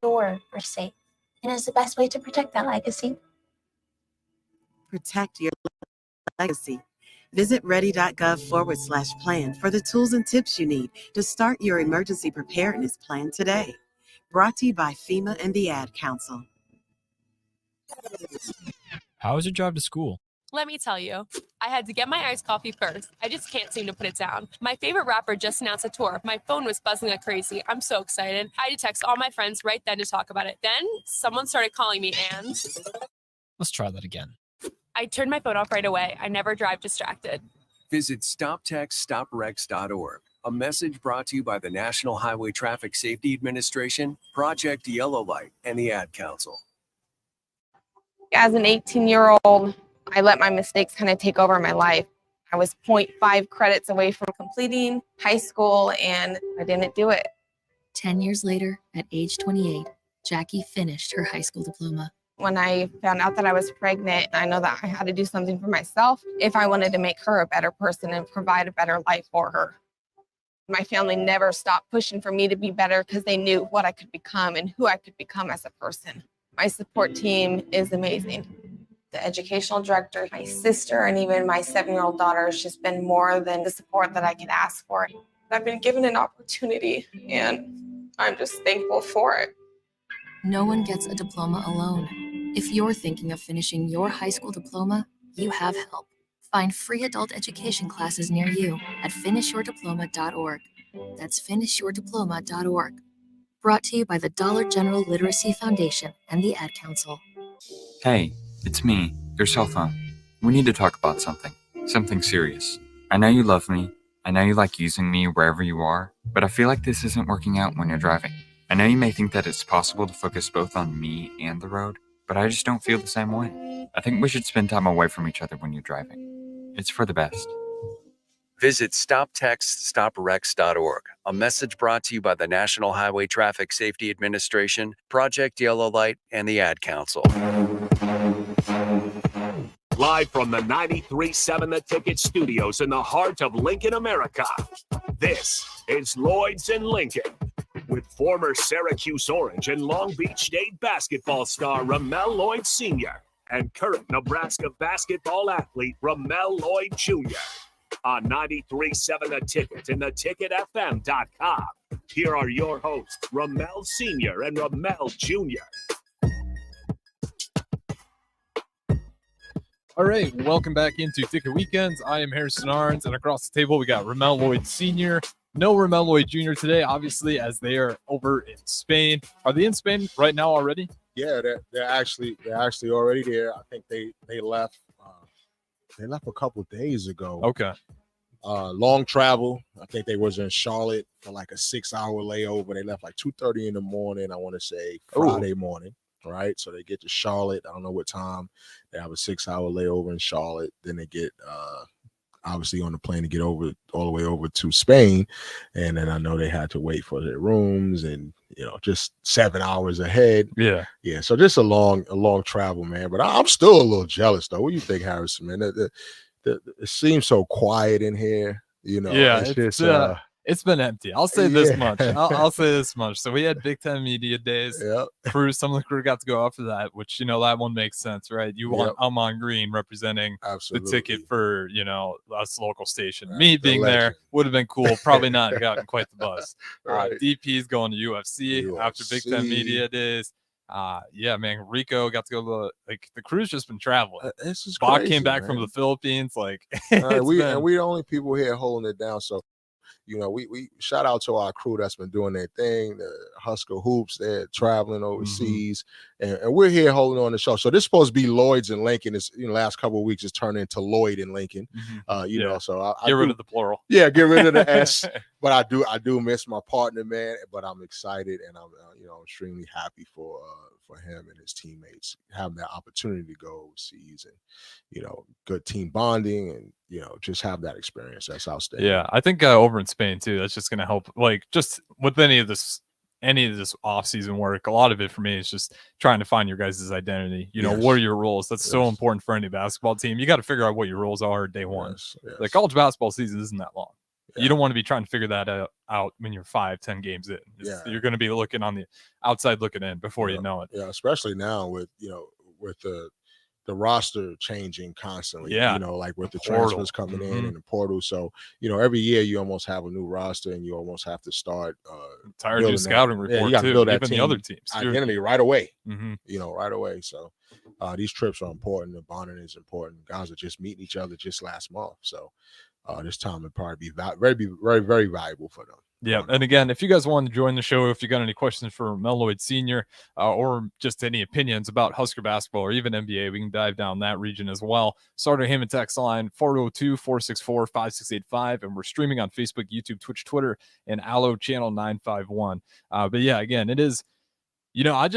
sure we're safe and is the best way to protect that legacy. Protect your legacy. Visit ready.gov/plan for the tools and tips you need to start your emergency preparedness plan today. Brought to you by FEMA and the Ad Council. How was your drive to school? Let me tell you, I had to get my iced coffee first. I just can't seem to put it down. My favorite rapper just announced a tour. My phone was buzzing like crazy. I'm so excited. I had to text all my friends right then to talk about it. Then someone started calling me and... Let's try that again. I turned my phone off right away. I never drive distracted. Visit StopTextStopWrecks.org. A message brought to you by the National Highway Traffic Safety Administration, Project Yellow Light, and the Ad Council. As an 18-year-old, I let my mistakes kind of take over my life. I was 0.5 credits away from completing high school, and I didn't do it. 10 years later, at age 28, Jackie finished her high school diploma. When I found out that I was pregnant, I know that I had to do something for myself if I wanted to make her a better person and provide a better life for her. My family never stopped pushing for me to be better because they knew what I could become and who I could become as a person. My support team is amazing. The educational director, my sister, and even my 7-year-old daughter has just been more than the support that I could ask for. I've been given an opportunity, and I'm just thankful for it. No one gets a diploma alone. If you're thinking of finishing your high school diploma, you have help. Find free adult education classes near you at finishyourdiploma.org. That's finishyourdiploma.org. Brought to you by the Dollar General Literacy Foundation and the Ad Council. Hey, it's me, your cell phone. We need to talk about something serious. I know you love me. I know you like using me wherever you are, but I feel like this isn't working out when you're driving. I know you may think that it's possible to focus both on me and the road, but I just don't feel the same way. I think we should spend time away from each other when you're driving. It's for the best. Visit StopTextStopWrecks.org. A message brought to you by the National Highway Traffic Safety Administration, Project Yellow Light, and the Ad Council. Live from the 93.7 The Ticket studios in the heart of Lincoln, America, this is Lloyds in Lincoln. With former Syracuse Orange and Long Beach State basketball star Ramel Lloyd Sr. and current Nebraska basketball athlete Ramel Lloyd Jr. On 93.7 The Ticket and theticketfm.com. Here are your hosts, Ramel Sr. and Ramel Jr. All right, welcome back into Ticket Weekends. I am Harrison Arns, and across the table we got Ramel Lloyd Sr., no Ramel Lloyd Jr. today, obviously, as they are over in Spain. Are they in Spain right now already? Yeah, they're actually already there. I think they left a couple of days ago. Okay. Long travel. I think they was in Charlotte for like a 6-hour layover. They left like 2:30 in the morning. I want to say Friday morning. Right, so they get to Charlotte. I don't know what time. They have a 6-hour layover in Charlotte. Then they get obviously on the plane to get all the way over to Spain, and then I know they had to wait for their rooms and just 7 hours ahead. Yeah. So just a long travel, man. But I'm still a little jealous though. What do you think, Harrison? Man, it seems so quiet in here. Yeah, it's just it's been empty. I'll say this much. I'll say this much. So we had Big Ten Media Days. Yep. Some of the crew got to go after that, which that one makes sense, right? You want Amon Green representing the ticket for us local station. Me being there would have been cool. Probably not gotten quite the buzz. Right. DP's going to UFC after Big Ten Media Days. Yeah, man. Rico got to go to the crew's just been traveling. This is Bach crazy, came back man. from the Philippines. We're the only people here holding it down. So we shout out to our crew that's been doing their thing, the Husker Hoops. They're traveling overseas, and we're here holding on the show. So this is supposed to be Lloyds in Lincoln. It's last couple of weeks it's turned into Lloyd in Lincoln. So I get rid of the plural. Yeah, get rid of the S. But I do miss my partner, man. But I'm excited, and I'm extremely happy for him and his teammates having that opportunity to go overseas and good team bonding and just have that experience. That's outstanding. Yeah, I think over in Spain too, that's just going to help. Just with any of this off-season work, a lot of it for me is just trying to find your guys' identity. What are your roles? That's so important for any basketball team. You got to figure out what your roles are day one. Yes. The college basketball season isn't that long. You don't want to be trying to figure that out when you're 5-10 games in. You're going to be looking on the outside looking in before you know it. Yeah, especially now with with the roster changing constantly. Yeah, like with the portal. transfers coming in and the portal. So every year you almost have a new roster, and you almost have to start entire new scouting report. Yeah, you got to build that even team the other teams identity right away. Mm-hmm. Right away. So these trips are important. The bonding is important. Guys are just meeting each other just last month. So this time would probably be very, very valuable for them. Yeah, and again, if you guys want to join the show, if you got any questions for Mel Lloyd Sr. Or just any opinions about Husker basketball or even NBA, we can dive down that region as well. Start our Hammond text line 402-464-5685, and we're streaming on Facebook, YouTube, Twitch, Twitter, and Allo Channel 951. But yeah, again, it is. I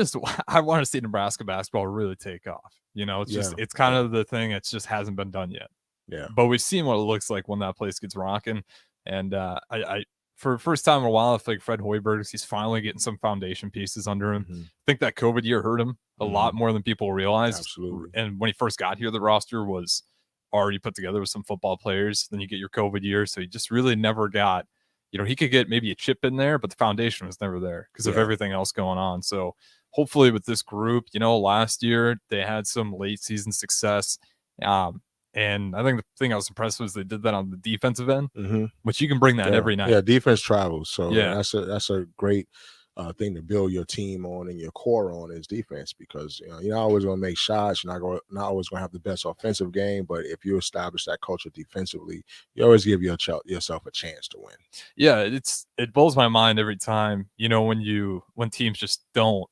want to see Nebraska basketball really take off. It's kind of the thing. It just hasn't been done yet. Yeah, but we've seen what it looks like when that place gets rocking, and I for the first time in a while, I feel like Fred Hoiberg, he's finally getting some foundation pieces under him. I think that COVID year hurt him a lot more than people realized. Absolutely. And when he first got here, the roster was already put together with some football players. Then you get your COVID year. So he just really never got, he could get maybe a chip in there, but the foundation was never there because of everything else going on. So hopefully with this group, last year they had some late season success. And I think the thing I was impressed with is they did that on the defensive end, which you can bring that every night. Yeah, defense travels. So that's a great thing to build your team on and your core on is defense, because you're not always going to make shots. You're not always going to have the best offensive game, but if you establish that culture defensively, you always give yourself a chance to win. Yeah, it blows my mind every time, when teams just don't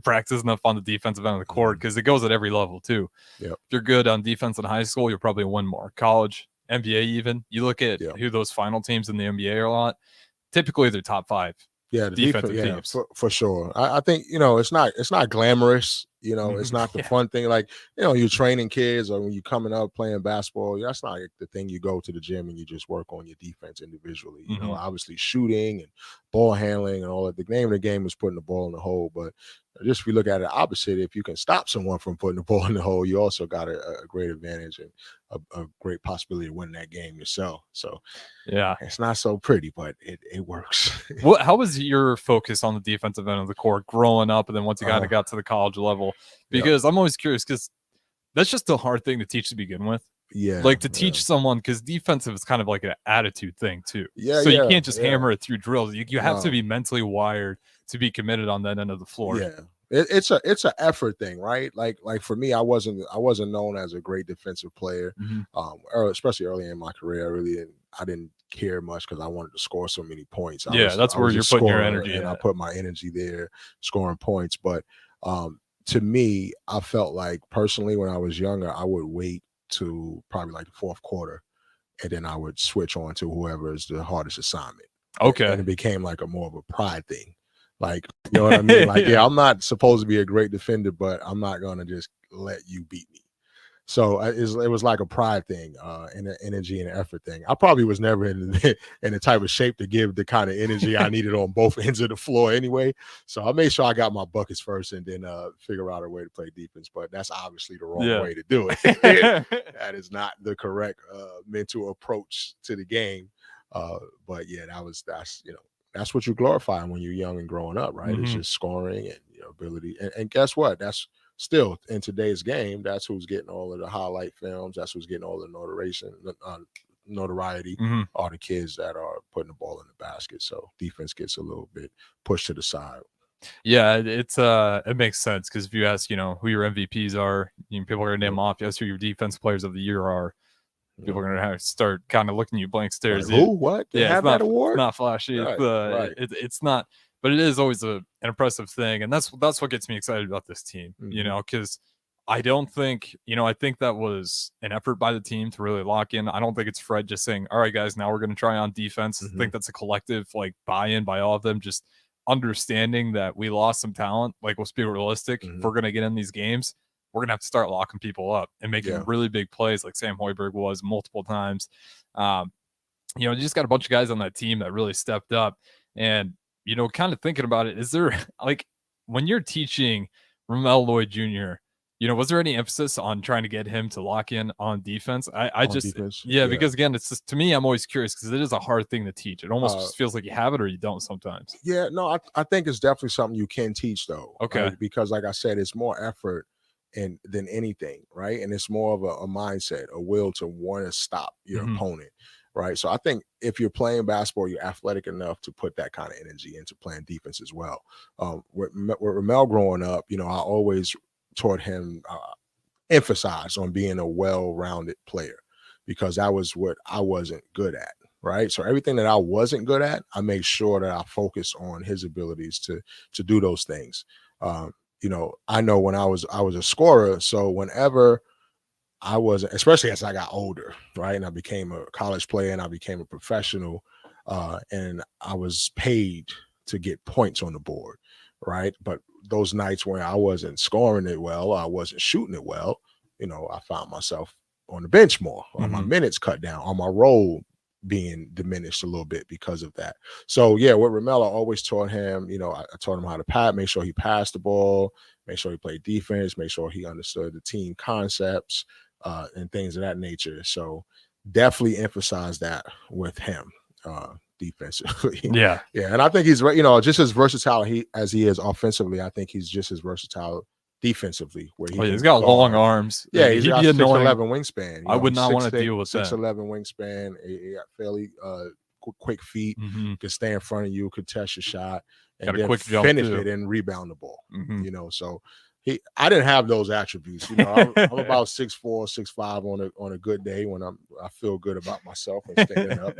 practice enough on the defensive end of the court, because it goes at every level too. Yep. If you're good on defense in high school, you'll probably win more. College, NBA even. You look at who those final teams in the NBA are a lot. Typically, they're top 5. Yeah, the defensive teams. For sure. I think it's not glamorous. It's not the fun thing. Like you're training kids, or when you're coming up playing basketball, that's not the thing. You go to the gym and you just work on your defense individually. Obviously shooting and ball handling and all that. The name of the game is putting the ball in the hole. But just if we look at it opposite, if you can stop someone from putting the ball in the hole, you also got a great advantage and a great possibility of winning that game yourself. So yeah, it's not so pretty, but it works. How was your focus on the defensive end of the court growing up, and then once you got to the college level? Because I'm always curious, because that's just a hard thing to teach to begin with. Yeah, like to teach someone, because defensive is kind of like an attitude thing too. Yeah, so you can't just hammer it through drills. You have to be mentally wired to be committed on that end of the floor. Yeah. It's an effort thing, right? Like for me, I wasn't known as a great defensive player, especially early in my career. I didn't care much because I wanted to score so many points. That's where you're putting your energy, and I put my energy there, scoring points. But to me, I felt like personally when I was younger, I would wait to probably like the fourth quarter, and then I would switch on to whoever is the hardest assignment. Okay, and it became like more of a pride thing. Like, you know what I mean? Like, I'm not supposed to be a great defender, but I'm not going to just let you beat me. So it was like a pride thing, and an energy and an effort thing. I probably was never in the type of shape to give the kind of energy I needed on both ends of the floor anyway. So I made sure I got my buckets first and then figure out a way to play defense. But that's obviously the wrong way to do it. That is not the correct mental approach to the game. But yeah, that's what you glorify when you're young and growing up, right? It's just scoring and your ability. And guess what? That's still in today's game. That's who's getting all of the highlight films. That's who's getting all the notoriety. Are the kids that are putting the ball in the basket. So defense gets a little bit pushed to the side. Yeah, it makes sense, because if you ask, who your MVPs are, people are gonna name off. You ask who your defense players of the year are. People are going to have to start kind of looking at you blank stares. Like, who? What? They have that award? It's not flashy. Right. It's not, but it is always an impressive thing. And that's what gets me excited about this team, because I don't think, I think that was an effort by the team to really lock in. I don't think it's Fred just saying, all right, guys, now we're going to try on defense. I think that's a collective buy-in by all of them, just understanding that we lost some talent. Let's be realistic. If we're going to get in these games, we're going to have to start locking people up and making really big plays like Sam Hoiberg was multiple times. You just got a bunch of guys on that team that really stepped up. And, kind of thinking about it, is there, when you're teaching Ramel Lloyd Jr., You know, was there any emphasis on trying to get him to lock in on defense? I just defense? yeah, because again, it's just to me, I'm always curious because it is a hard thing to teach. It almost just feels like you have it or you don't sometimes. Yeah, no, I think it's definitely something you can teach though. Okay. Right? Because like I said, it's more effort than anything, right? And it's more of a mindset, a will to want to stop your opponent. Right. So I think if you're playing basketball, you're athletic enough to put that kind of energy into playing defense as well. With Ramel growing up, you know, I always taught him, emphasize on being a well-rounded player because that was what I wasn't good at. Right. So everything that I wasn't good at, I made sure that I focused on his abilities to do those things. You know, I know when I was a scorer. So whenever I wasn't, especially as I got older, right? And I became a college player and I became a professional, and I was paid to get points on the board, right? But those nights when I wasn't scoring it well, I wasn't shooting it well, you know, I found myself on the bench more, on my minutes cut down, on my role being diminished a little bit because of that. So yeah, with Ramel, I always taught him, you know, I taught him how to pass, make sure he passed the ball, make sure he played defense, make sure he understood the team concepts, and things of that nature. So definitely emphasize that with him defensively. Yeah. Yeah. And I think he's, you know, just as versatile as he is offensively, I think he's just as versatile defensively. Where he's got long arms. Yeah, he's got 6'11" wingspan. I would not want to deal with that. 6'11" wingspan. He got fairly quick feet. Could stay in front of you, could test your shot, and got a then quick jump finish too. it and rebound the ball. You know, so I didn't have those attributes. You know, I'm about 6'4", 6'5" on a good day when I feel good about myself and standing up,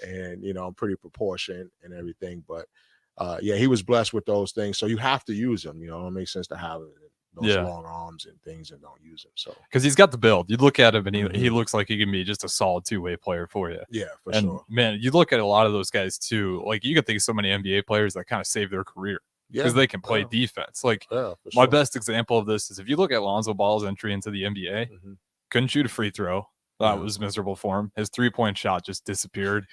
and you know, I'm pretty proportioned and everything. But yeah, he was blessed with those things. So you have to use them. You know, it makes sense to have those long arms and things and don't use them. So because he's got the build, you look at him and he looks like he can be just a solid two-way player for you. Yeah, for and sure. Man, you look at a lot of those guys too. Like you can think of so many NBA players that kind of save their career. Because they can play defense. Like my best example of this is if you look at Lonzo Ball's entry into the NBA, couldn't shoot a free throw. That was miserable for him. His 3-point shot just disappeared.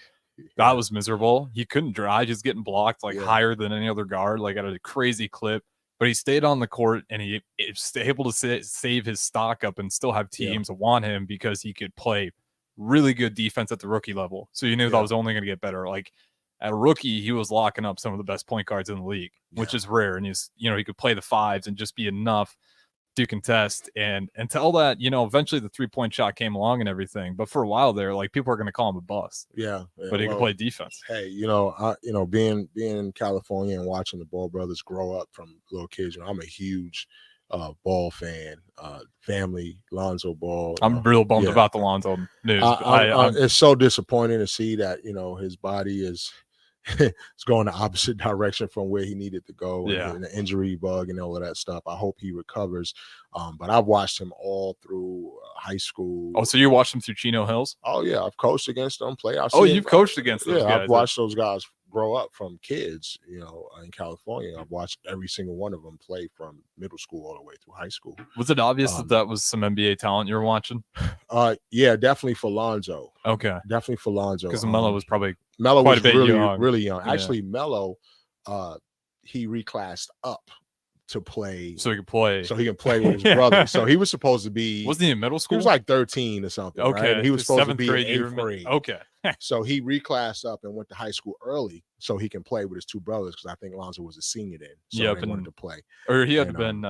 That was miserable. He couldn't drive, just getting blocked like higher than any other guard, like at a crazy clip. But he stayed on the court and he was able to save his stock up and still have teams want him because he could play really good defense at the rookie level. So you knew that was only going to get better. Like at a rookie, he was locking up some of the best point guards in the league, which is rare. And he could play the fives and just be enough to contest. And until that, you know, eventually the 3-point shot came along and everything. But for a while there, like people are going to call him a bust. Yeah, but he could play defense. Hey, you know, being in California and watching the Ball brothers grow up from little kids, you know, I'm a huge Ball fan, family, Lonzo Ball. I'm real bummed about the Lonzo news. It's so disappointing to see that, you know, his body is it's going the opposite direction from where he needed to go. And the injury bug and all of that stuff. I hope he recovers. But I've watched him all through high school. Oh, so you watched him through Chino Hills? Oh yeah, I've coached against them. You've coached against those guys. I've watched those guys grow up from kids, you know, in California. I've watched every single one of them play from middle school all the way through high school. Was it obvious that was some NBA talent you were watching? Yeah, definitely for Lonzo. Okay. Definitely for Lonzo. Because Melo was probably Melo quite was a bit really, young. really young. Actually, Melo, he reclassed up to play. So he could play. So he can play with his brother. So he was supposed to be. Wasn't he in middle school? He was like 13 or something. Okay. Right? And he was supposed to be in 8th grade. Okay. So he reclassed up and went to high school early so he can play with his two brothers because I think Lonzo was a senior then. So they wanted to play. Or he had been.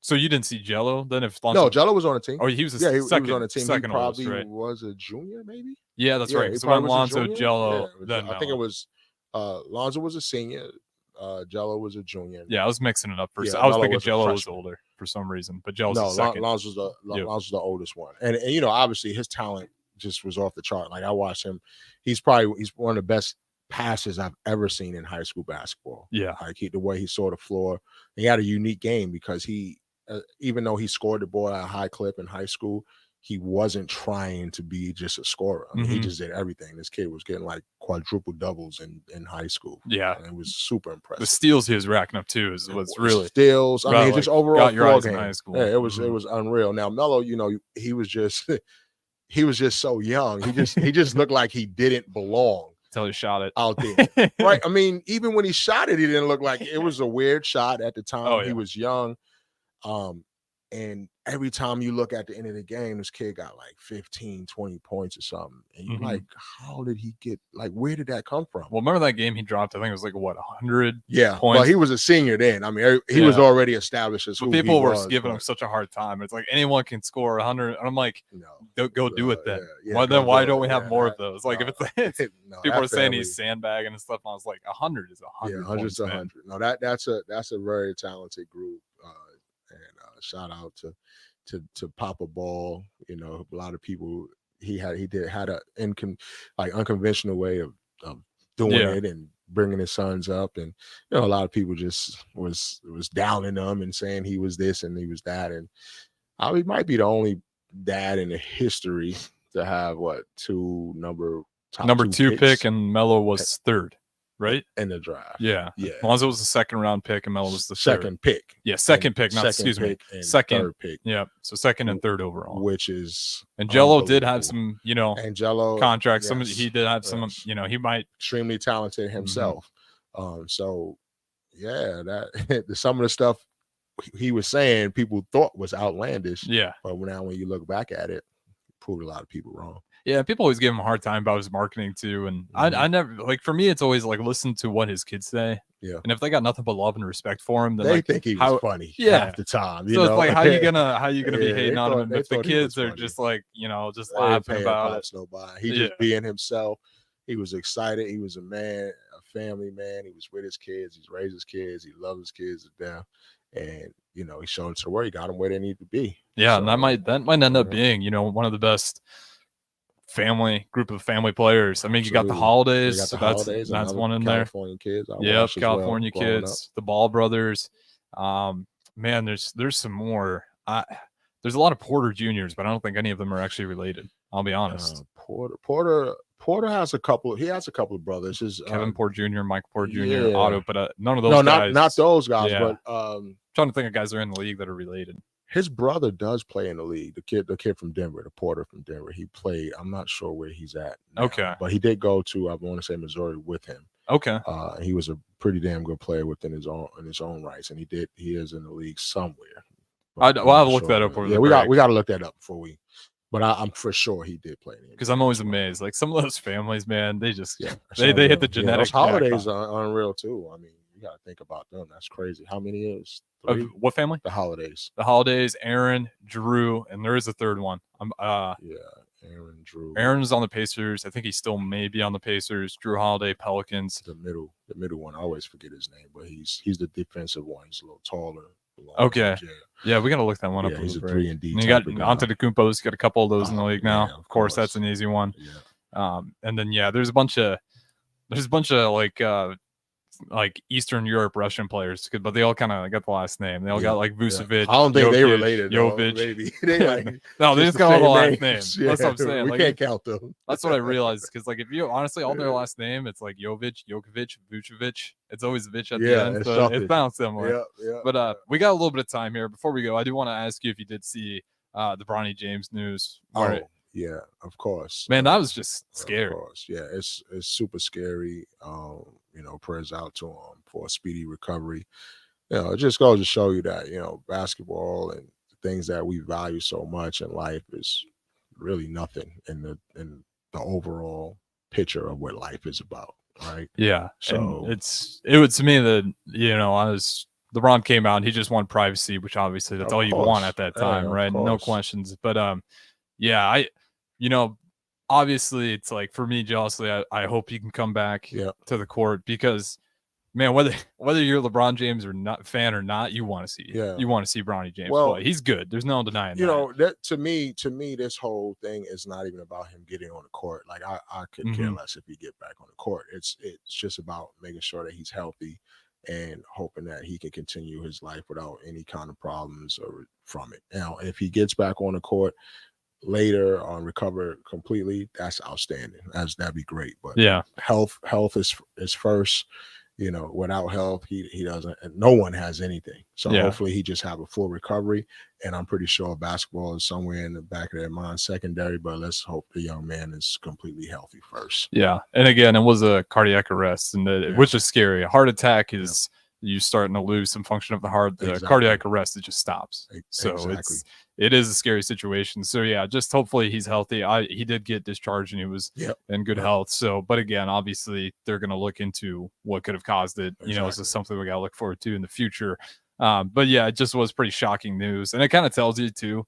So you didn't see Jello then? If Lonzo... No, Jello was on the team. Oh, he was. He was on the team. He probably oldest, right? was a junior, maybe. Yeah, that's right. So when Lonzo, Jello, then I think it was Lonzo was a senior. Jello was a junior. Yeah, I was mixing it up for. I was thinking Jello was older for some reason, but Jello's the second. Lonzo's the oldest one, and you know, obviously his talent just was off the chart. Like I watched him, he's one of the best passes I've ever seen in high school basketball. Yeah, like the way he saw the floor, he had a unique game because he, even though he scored the ball at a high clip in high school, he wasn't trying to be just a scorer. I mean, he just did everything. This kid was getting like quadruple doubles in high school. Yeah, and it was super impressive. The steals he was racking up too was really steals. I mean, just overall got your eyes in high school. Yeah, it was unreal. Now Melo, you know, he was just so young. He just looked like he didn't belong. Until he shot it out there, right? I mean, even when he shot it, he didn't look like it was a weird shot at the time. Oh, yeah. He was young. And every time you look at the end of the game, this kid got like 15, 20 points or something. And you're like, how did he get, like, where did that come from? Well, remember that game he dropped? I think it was like, what, 100 Yeah, points? but he was a senior then. I mean, he was already established as who people he were was, giving him such a hard time. It's like anyone can score 100. And I'm like, no, go do it then. Yeah, why don't we have more of those? Like, if it's no, people are saying family, he's sandbagging and stuff. And I was like, 100 is 100. Yeah, 100's 100. No, that's a very talented group. And shout out to Papa Ball. You know, a lot of people had a unconventional way of doing it and bringing his sons up, and you know, a lot of people just was downing them and saying he was this and he was that, and he might be the only dad in the history to have number two pick, and Melo was third. Right in the draft, yeah. As long as it was the second round pick, and Melo was the second pick. Yeah, second pick. Not second pick, second pick. Yeah, so second and third overall, which is Angelo did have some, Angelo contracts. Yes, he did have some, he might extremely talented himself. So yeah, that some of the stuff he was saying people thought was outlandish. Yeah, but now when you look back at it, proved a lot of people wrong. Yeah, people always give him a hard time about his marketing too, and I never, like, for me, it's always like listen to what his kids say. Yeah, and if they got nothing but love and respect for him, then they think he was funny. Half the time. So it's like, how you gonna be hating on him if the kids are just like, just laughing about it? Nobody. He just being himself. He was excited. He was a man, a family man. He was with his kids. He's raised his kids. He loves his kids to death. And he showed to where he got them where they need to be. Yeah, so, and that might end up being one of the best group of family players. I mean, you got the Holidays. That's one in there. California kids. Yep, California kids. The Ball brothers. Man, there's some more. There's a lot of Porter Juniors, but I don't think any of them are actually related. I'll be honest. Porter has a couple. He has a couple of brothers. His Kevin Porter Jr., Mike Porter Jr., Otto, but none of those guys. Not those guys. Yeah. But trying to think of guys that are in the league that are related. His brother does play in the league. The kid from Denver, the Porter from Denver. He played. I'm not sure where he's at now, okay, but he did go to, I want to say, Missouri with him. Okay. He was a pretty damn good player within his own rights, and he is in the league somewhere. I'll have to look that up. Yeah, we got to look that up before we. But I'm for sure he did play in it. Because I'm always amazed. Like some of those families, man, they just they hit the genetic. Those Holidays are unreal too. I mean, you got to think about them. That's crazy. How many is? What family? The Holidays. The Holidays, Aaron, Drew, and there is a third one. Aaron, Drew. Aaron's on the Pacers. I think he still may be on the Pacers. Drew Holiday, Pelicans. The middle one. I always forget his name, but he's the defensive one. He's a little taller. Okay. Yeah, we got to look that one up. He's a 3-and-D. You got Antetokounmpo's got a couple of those in the league now. Yeah, of course, that's an easy one. Yeah. And then there's a bunch of like Eastern Europe Russian players, but they all kind of got the last name. They all got like Vucevic. I don't think they related. Jovic. Maybe they no, they just got all the last names. Yeah, that's what I'm saying. We can't count them. That's what I realized, because like if you honestly all their last name, it's like Jovic, Jokovic, Vucevic. It's always Vic at the end. So it sounds similar. Yeah. But we got a little bit of time here. Before we go, I do want to ask you if you did see the Bronny James news. Yeah, of course. Man, that was just scary. Of course. Yeah, it's super scary. Prayers out to him for a speedy recovery. It just goes to show you that, basketball and things that we value so much in life is really nothing in the overall picture of what life is about, right? Yeah. So and it was to me that, LeBron came out and he just wanted privacy, which obviously that's all you want at that time, right? No questions. But obviously it's like, for me, jealously, I hope he can come back to the court, because man, whether you're a LeBron James or not fan or not, you want to see Bronny James play. He's good. There's no denying that. That to me, this whole thing is not even about him getting on the court. Like I could care less if he get back on the court. It's just about making sure that he's healthy and hoping that he can continue his life without any kind of problems or from it. Now, if he gets back on the court later on, recover completely, that's outstanding. That'd be great. But health is first. Without health, he doesn't, and no one has anything. So hopefully he just have a full recovery. And I'm pretty sure basketball is somewhere in the back of their mind secondary, but let's hope the young man is completely healthy first. Yeah. And again, it was a cardiac arrest, and which is scary. A heart attack is you starting to lose some function of the heart, the cardiac arrest, it just stops. So it is a scary situation. So yeah, just hopefully he's healthy. He did get discharged and he was in good health. So, but again, obviously they're going to look into what could have caused it. You know, this is something we got to look forward to in the future. But yeah, it just was pretty shocking news, and it kind of tells you too,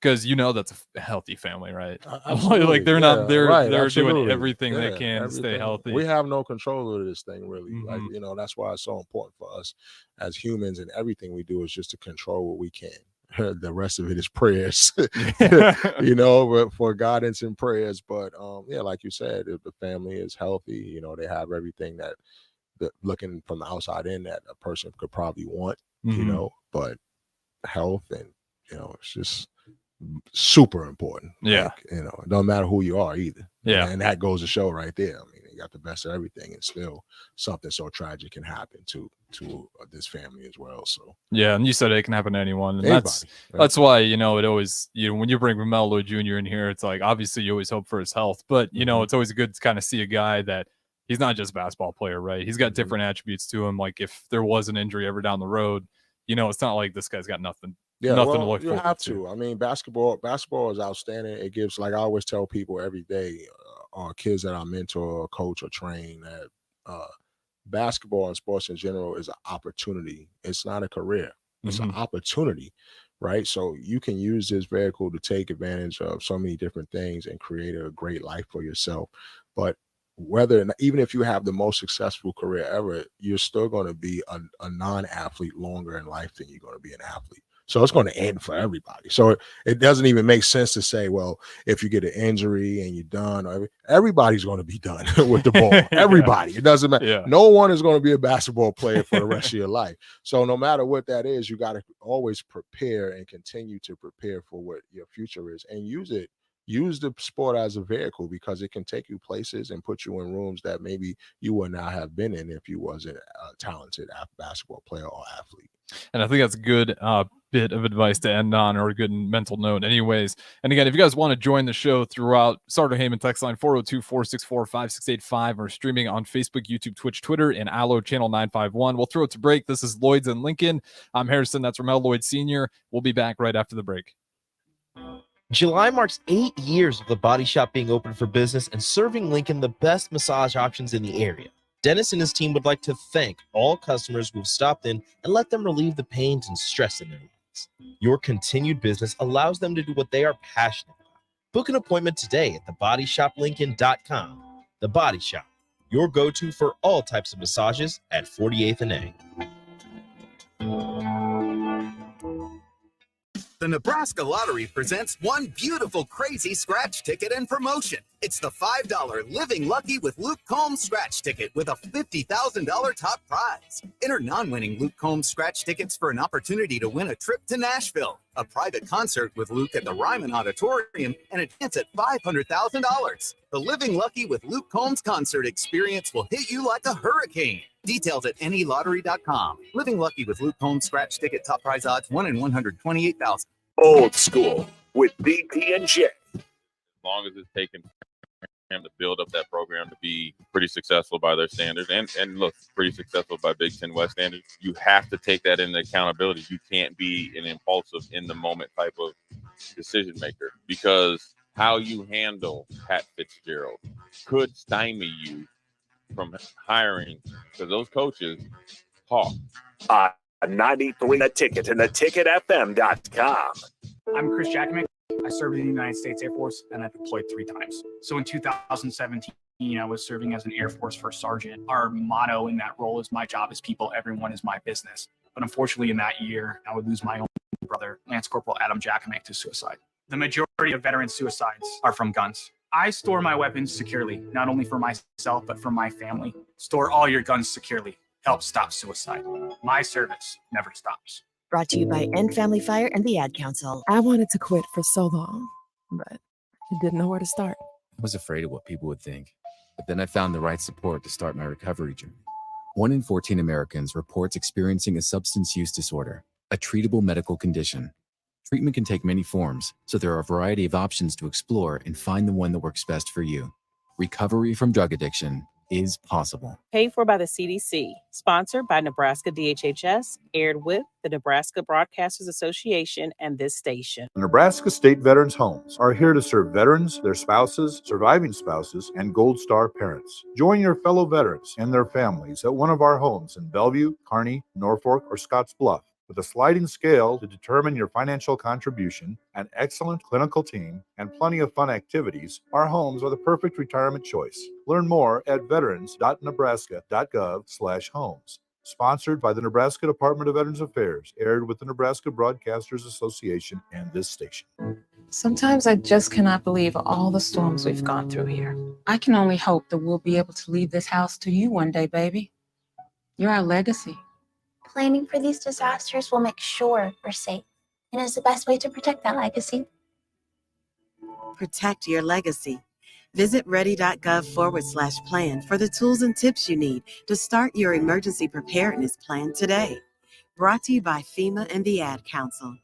because you know that's a healthy family, right? Like they're not they're doing everything they can to stay healthy. We have no control over this thing, really. Like, you know, that's why it's so important for us as humans, and everything we do is just to control what we can. The rest of it is prayers, you know, for guidance and prayers. But yeah, like you said, if the family is healthy, you know, they have everything that looking from the outside in that a person could probably want, you know, but health and, you know, it's just super important. Yeah. Like, you know, it don't matter who you are either. Yeah. And that goes to show right there. I mean, you got the best of everything, and still something so tragic can happen to this family as well. So yeah, and you said it can happen to anyone, and that's why, you know, it always, you know, when you bring Melo Lloyd Jr. in here, it's like obviously you always hope for his health, but you know, it's always good to kind of see a guy that he's not just a basketball player, right? He's got different attributes to him. Like if there was an injury ever down the road, you know, it's not like this guy's got nothing. Yeah, nothing well, to look you forward have to. I mean, basketball is outstanding. It gives, like I always tell people every day, kids that I mentor, or coach, or train, that basketball and sports in general is an opportunity. It's not a career. It's an opportunity, right? So you can use this vehicle to take advantage of so many different things and create a great life for yourself. But even if you have the most successful career ever, you're still going to be a non-athlete longer in life than you're going to be an athlete. So it's going to end for everybody. So it doesn't even make sense to say, well, if you get an injury and you're done, everybody's going to be done with the ball. Everybody. It doesn't matter. Yeah. No one is going to be a basketball player for the rest of your life. So no matter what that is, you got to always prepare and continue to prepare for what your future is, and use the sport as a vehicle, because it can take you places and put you in rooms that maybe you would not have been in if you wasn't a talented basketball player or athlete. And I think that's a good bit of advice to end on, or a good mental note anyways. And again, if you guys want to join the show throughout, Starter Heyman text line 402-464-5685, or streaming on Facebook, YouTube, Twitch, Twitter, and Allo channel 951. We'll throw it to break. This is Lloyds in Lincoln. I'm Harrison. That's Ramel Lloyd Sr. We'll be back right after the break. July marks 8 years of the Body Shop being open for business and serving Lincoln the best massage options in the area. Dennis and his team would like to thank all customers who've stopped in and let them relieve the pains and stress in their lives. Your continued business allows them to do what they are passionate about. Book an appointment today at thebodyshoplincoln.com. The Body Shop, your go-to for all types of massages at 48th and A. The Nebraska Lottery presents one beautiful, crazy scratch ticket and promotion. It's the $5 Living Lucky with Luke Combs scratch ticket with a $50,000 top prize. Enter non-winning Luke Combs scratch tickets for an opportunity to win a trip to Nashville, a private concert with Luke at the Ryman Auditorium, and a chance at $500,000. The Living Lucky with Luke Combs concert experience will hit you like a hurricane. Details at nelottery.com. Living Lucky with Luke Combs scratch ticket, top prize odds 1 in 128,000. Old School with BT and J. As long as it's taken him to build up that program to be pretty successful by their standards, and look, pretty successful by Big Ten West standards, you have to take that into accountability. You can't be an impulsive, in the moment type of decision maker, because how you handle Pat Fitzgerald could stymie you from hiring, because those coaches talk. 93 The Ticket and theticketfm.com. I'm Chris Jackman. I served in the United States Air Force, and I deployed 3 times. So in 2017, I was serving as an Air Force First Sergeant. Our motto in that role is "My job is people, everyone is my business." But unfortunately, in that year, I would lose my own brother, Lance Corporal Adam Jackman, to suicide. The majority of veteran suicides are from guns. I store my weapons securely, not only for myself, but for my family. Store all your guns securely. Help stop suicide. My service never stops. Brought to you by End Family Fire and the Ad Council. I wanted to quit for so long, but I didn't know where to start. I was afraid of what people would think, but then I found the right support to start my recovery journey. 1 in 14 Americans reports experiencing a substance use disorder, a treatable medical condition. Treatment can take many forms, so there are a variety of options to explore and find the one that works best for you. Recovery from drug addiction is possible. Paid for by the CDC, sponsored by Nebraska DHHS, aired with the Nebraska Broadcasters Association and this station. Nebraska State Veterans Homes are here to serve veterans, their spouses, surviving spouses, and Gold Star parents. Join your fellow veterans and their families at one of our homes in Bellevue, Kearney, Norfolk, or Scottsbluff. With a sliding scale to determine your financial contribution, an excellent clinical team, and plenty of fun activities, our homes are the perfect retirement choice. Learn more at veterans.nebraska.gov/homes. Sponsored by the Nebraska Department of Veterans Affairs, aired with the Nebraska Broadcasters Association and this station. Sometimes I just cannot believe all the storms we've gone through here. I can only hope that we'll be able to leave this house to you one day, baby. You're our legacy. Planning for these disasters will make sure we're safe, and is the best way to protect that legacy. Protect your legacy. Visit ready.gov/plan for the tools and tips you need to start your emergency preparedness plan today. Brought to you by FEMA and the Ad Council.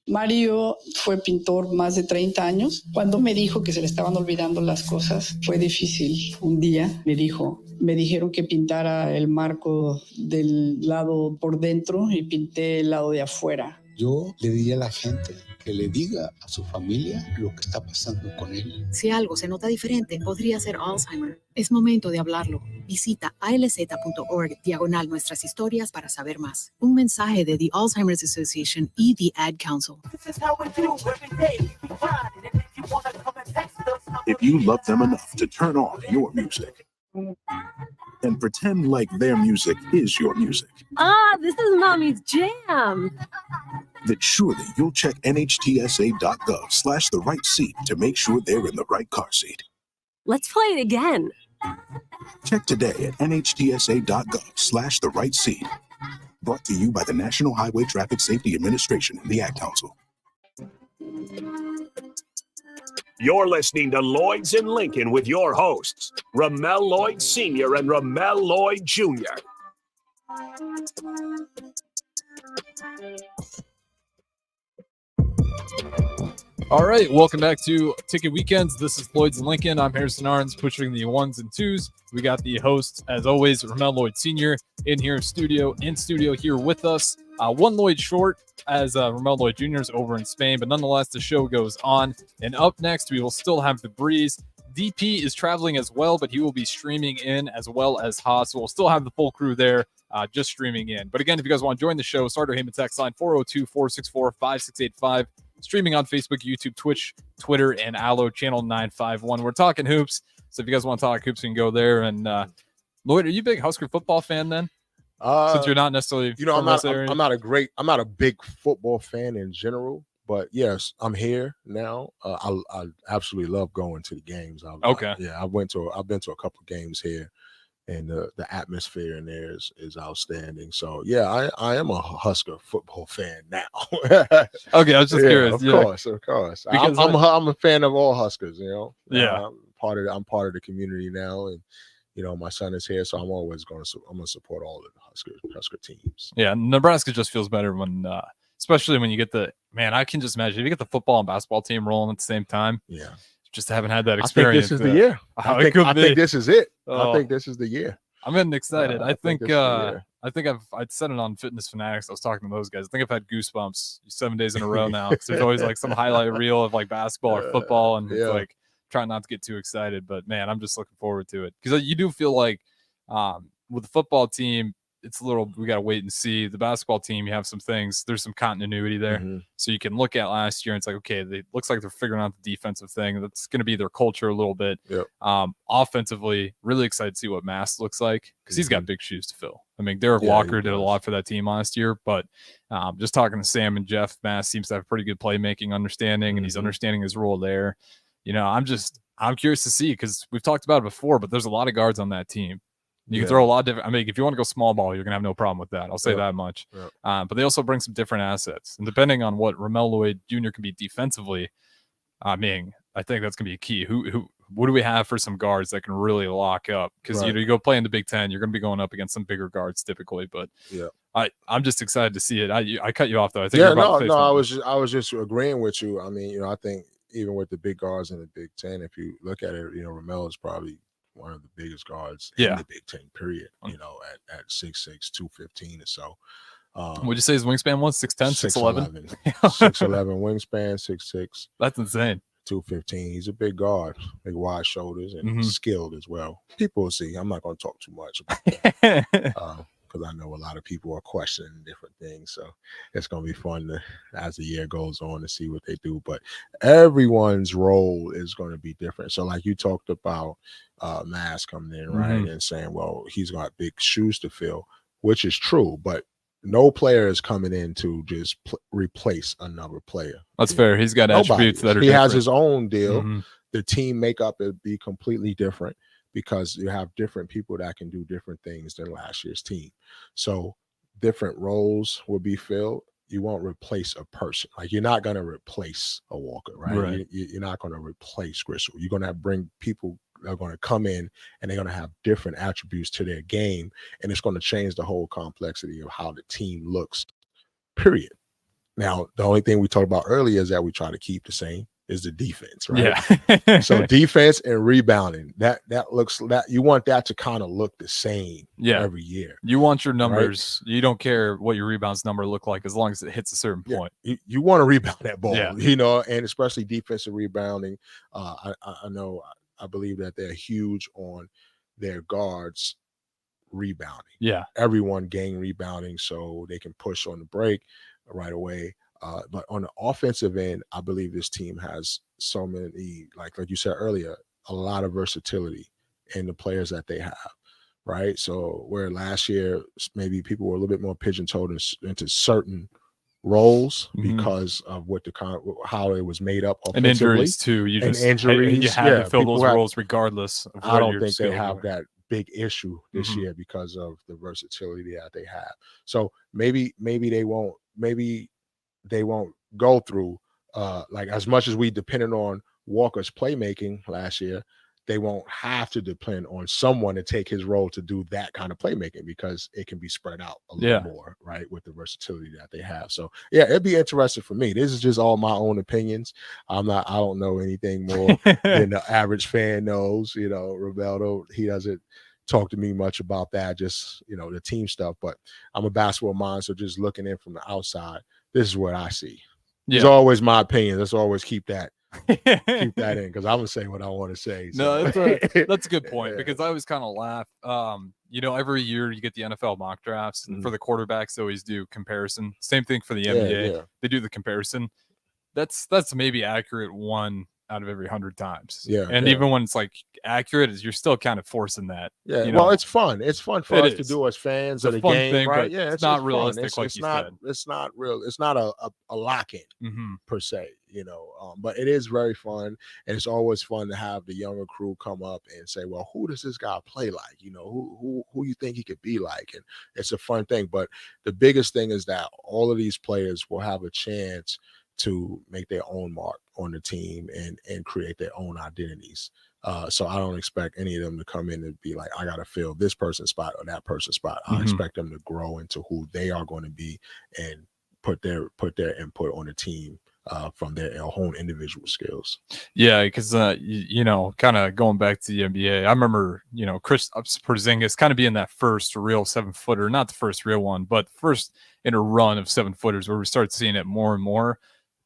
Mario fue pintor más de 30 años. Cuando me dijo que se le estaban olvidando las cosas, fue difícil. Un día me dijeron que pintara el marco del lado por dentro y pinté el lado de afuera. Yo le diría a la gente que le diga a su familia lo que está pasando con él. Si algo se nota diferente, podría ser Alzheimer. Es momento de hablarlo. Visita alz.org/nuestras historias para saber más. Un mensaje de The Alzheimer's Association y The Ad Council. If you love them enough to turn on your music and pretend like their music is your music, This is Mommy's jam. then surely you'll check nhtsa.gov/the right seat to make sure they're in the right car seat. Let's play it again. Check today at nhtsa.gov/the right seat. Brought to you by the National Highway Traffic Safety Administration and the Ad Council. You're listening to Lloyds in Lincoln with your hosts, Ramel Lloyd Sr. and Ramel Lloyd Jr. All right, welcome back to Ticket Weekends. This is Lloyds in Lincoln. I'm Harrison Arns, pushing the ones and twos. We got the host, as always, Ramel Lloyd Sr. in studio here with us. One Lloyd short, as Ramel Lloyd Jr. is over in Spain, but nonetheless, the show goes on. And up next, we will still have The Breeze. DP is traveling as well, but he will be streaming in as well as Haas. So we'll still have the full crew there, just streaming in. But again, if you guys want to join the show, Starter Heyman text line 402-464-5685. Streaming on Facebook, YouTube, Twitch, Twitter, and Allo channel 951. We're talking hoops, so if you guys want to talk hoops, you can go there. And Lloyd, are you a big Husker football fan then? Since you're not necessarily, I'm not a big football fan in general, but yes, I'm here now. I absolutely love going to the games. I've been to a couple of games here, and the atmosphere in there is outstanding. So yeah, I am a Husker football fan now. Okay, I was just curious. Of course. Because I'm a fan of all Huskers. Yeah. I'm part of the community now, and my son is here, so I'm gonna support all of the Husker teams. Yeah, Nebraska just feels better when, especially when you get I can just imagine if you get the football and basketball team rolling at the same time. Yeah. Just haven't had that experience. I think this is the year. I think this is it. I think this is the year. I'm getting excited. I think I'd said it on Fitness Fanatics. I was talking to those guys. I think I've had goosebumps 7 days in a row now. There's always like some highlight reel of like basketball or football, and it's like trying not to get too excited. But man, I'm just looking forward to it because you do feel like with the football team, it's a little, we got to wait and see. The basketball team, you have some things, there's some continuity there. Mm-hmm. So you can look at last year and it's like, okay, it looks like they're figuring out the defensive thing. That's going to be their culture a little bit. Yep. Offensively, really excited to see what Mass looks like because he's got big shoes to fill. I mean, Derek Walker did a lot for that team last year, but just talking to Sam and Jeff, Mass seems to have pretty good playmaking understanding, and he's understanding his role there. I'm curious to see because we've talked about it before, but there's a lot of guards on that team. You can throw a lot of different. I mean, if you want to go small ball, you're gonna have no problem with that. I'll say that much. But they also bring some different assets, and depending on what Ramel Lloyd Jr. can be defensively, I think that's gonna be a key. What do we have for some guards that can really lock up? Because you go play in the Big Ten, you're gonna be going up against some bigger guards typically. But I'm just excited to see it. I cut you off though. I think I was just agreeing with you. I mean, I think even with the big guards in the Big Ten, if you look at it, Ramel is probably one of the biggest guards Yeah. in the Big Ten, period, you know, at 6'6", 215 or so. Would you say his wingspan was 6'10", 6'11"? 6'11" wingspan, 6'6". That's insane. 215. He's a big guard, big wide shoulders, and skilled as well. People will see. I'm not going to talk too much about that because I know a lot of people are questioning different things. So it's going to be fun to, as the year goes on, to see what they do. But everyone's role is going to be different. So like you talked about Mass coming in, right, and saying, well, he's got big shoes to fill, which is true. But no player is coming in to just replace another player. That's fair. He's got attributes that are He different. has his own deal. The team makeup would be completely different because you have different people that can do different things than last year's team. So different roles will be filled. You won't replace a person. Like you're not going to replace a Walker, right? You're not going to replace Gristle. You're going to bring people that are going to come in and they're going to have different attributes to their game. And it's going to change the whole complexity of how the team looks, period. Now, the only thing we talked about earlier is that we try to keep the same is the defense, right? Yeah. So defense and rebounding, that looks that you want that to kind of look the same every year. You want your numbers. Right? You don't care what your rebounds number look like as long as it hits a certain point. You want to rebound that ball, you know, and especially defensive rebounding. I know, I believe that they're huge on their guards rebounding. Yeah. Everyone gang rebounding so they can push on the break right away. But on the offensive end, I believe this team has so many, like you said earlier, a lot of versatility in the players that they have, right? So where last year maybe people were a little bit more pigeon-toed into certain roles because of what how it was made up offensively. And injuries too. You had to fill those roles regardless of I don't think they have that big issue this year because of the versatility that they have. So maybe they won't go through like as much as we depended on Walker's playmaking last year, they won't have to depend on someone to take his role to do that kind of playmaking because it can be spread out a little more, right, with the versatility that they have. So yeah, it'd be interesting for me. This is just all my own opinions. I don't know anything more than the average fan knows. You know, Rebeldo, he doesn't talk to me much about that, just, you know, the team stuff. But I'm a basketball mind, so just looking in from the outside, this is what I see. It's always my opinion. Let's always keep that in because I'm gonna say what I want to say. So. No, that's a good point because I always kind of laugh. You know, every year you get the NFL mock drafts, and for the quarterbacks, they always do comparison. Same thing for the NBA. They do the comparison. That's maybe accurate 1 out of every 100 times. And even when it's like accurate, you're still kind of forcing that. You know? Well, it's fun. It's fun for us to do as fans of the game, thing, right? It's not realistic. It's not real. It's not a lock-in per se, you know. But it is very fun, and it's always fun to have the younger crew come up and say, "Well, who does this guy play like? You know, who you think he could be like?" And it's a fun thing. But the biggest thing is that all of these players will have a chance to make their own mark on the team and create their own identities. So I don't expect any of them to come in and be like, I got to fill this person's spot or that person's spot. I expect them to grow into who they are going to be and put their input on the team from their own individual skills. Yeah, because you know, kind of going back to the NBA, I remember, you know, Chris Porzingis kind of being that first real 7-footer, not the first real one, but first in a run of 7-footers where we start seeing it more and more,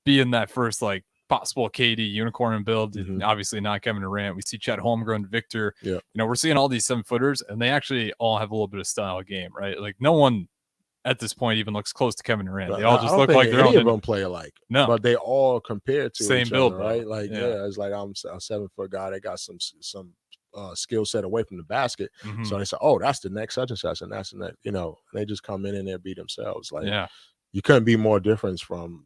being that first like possible KD unicorn build. Obviously not Kevin Durant. We see Chet Holmgren, Victor. You know, we're seeing all these 7-footers, and they actually all have a little bit of style game, right? Like no one at this point even looks close to Kevin Durant. They all just look like their own. Any of them play alike. No, but they all compare to same each build, other, right? Like it's like I'm a 7-foot guy that got some skill set away from the basket. So they say, oh, that's the next such and such, and that's the next. You know, they just come in and they be themselves. Like you couldn't be more different from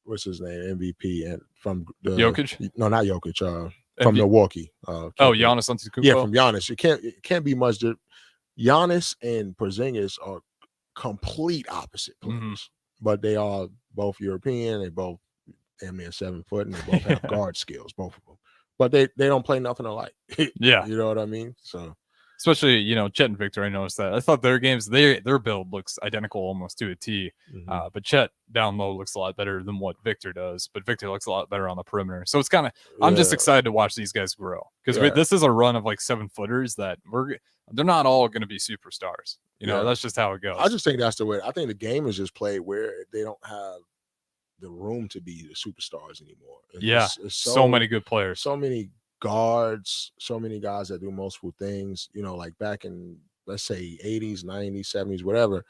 what's his name, MVP, and from Jokic? No, not Jokic. From Milwaukee. Giannis Antetokounmpo. Yeah, from Giannis. It can't be much. Giannis and Porzingis are complete opposite players, but they are both European. They both damn near 7 foot, and they both have guard skills, both of them. But they don't play nothing alike. You know what I mean? especially, you know, Chet and Victor. I noticed that. I thought their games, their build looks identical almost to a T. But Chet down low looks a lot better than what Victor does. But Victor looks a lot better on the perimeter. So it's kind of, I'm just excited to watch these guys grow because this is a run of like 7-footers that they're not all going to be superstars. You know, that's just how it goes. I just think that's the way. I think the game is just played where they don't have the room to be the superstars anymore. It's so many good players, so many guards, so many guys that do multiple things. You know, like back in, let's say, 80s, 90s, 70s, whatever,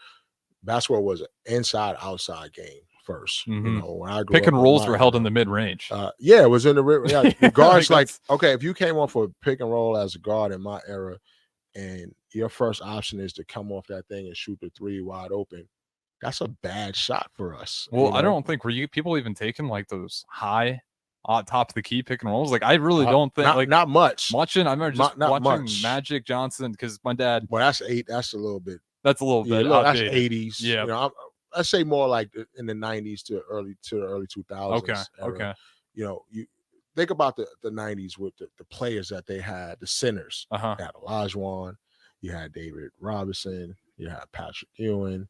basketball was an inside outside game first. You know, when I grew pick and up, rolls were held in the mid range. It was in the guards. like, okay, if you came off a pick and roll as a guard in my era, and your first option is to come off that thing and shoot the three wide open, that's a bad shot for us. Well, you know? I don't think people even taking like those high top of the key pick and rolls. Like, I really don't think not much. Watching, I remember just watching Magic Johnson because my dad. Well, that's a little bit. That's a little bit. That's 80s. Yeah, you know, I say more like in the 90s to the early 2000s. Okay. Era. Okay. You know, you think about the 90s with the players that they had, the centers. You had Olajuwon, you had David Robinson, you had Patrick Ewing.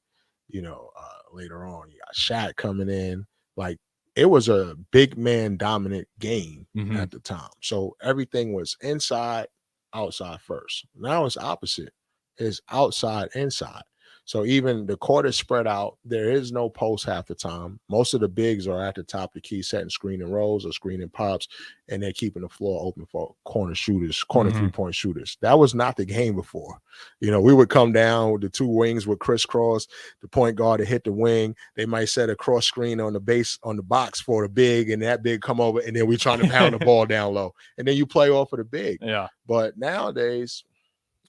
You know, later on, you got Shaq coming in. Like, it was a big man dominant game at the time. So everything was inside, outside first. Now it's opposite. It's outside, inside. So even the court is spread out. There is no post half the time. Most of the bigs are at the top of the key, setting screening rolls or screening pops, and they're keeping the floor open for corner shooters, corner 3-point shooters. That was not the game before. You know, we would come down with the two wings with crisscross, the point guard to hit the wing. They might set a cross screen on the base, on the box for the big, and that big come over, and then we trying to pound the ball down low. And then you play off of the big. Yeah. But nowadays,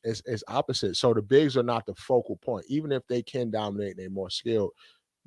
it's opposite. So the bigs are not the focal point. Even if they can dominate and they're more skilled,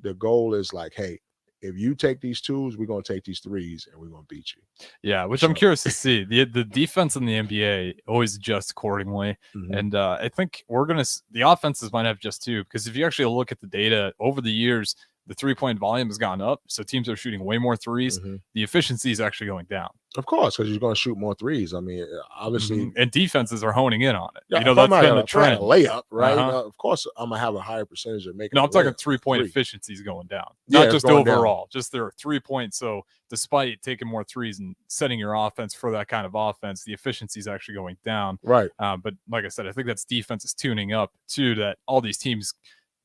the goal is like, hey, if you take these twos, we're going to take these threes and we're going to beat you. Yeah, which I'm curious to see. The defense in the NBA always adjusts accordingly. And I think the offenses might have just too, because if you actually look at the data over the years, the 3-point volume has gone up. So teams are shooting way more threes. The efficiency is actually going down. Of course, because you're going to shoot more threes. I mean, obviously. And defenses are honing in on it. Yeah, you know, that's been the trend. Layup, right? Of course, I'm going to have a higher percentage of making. No, I'm talking 3-point efficiency is going down. Not just overall, just their 3-point. So despite taking more threes and setting your offense for that kind of offense, the efficiency is actually going down. Right. But like I said, I think that's defense is tuning up too, that all these teams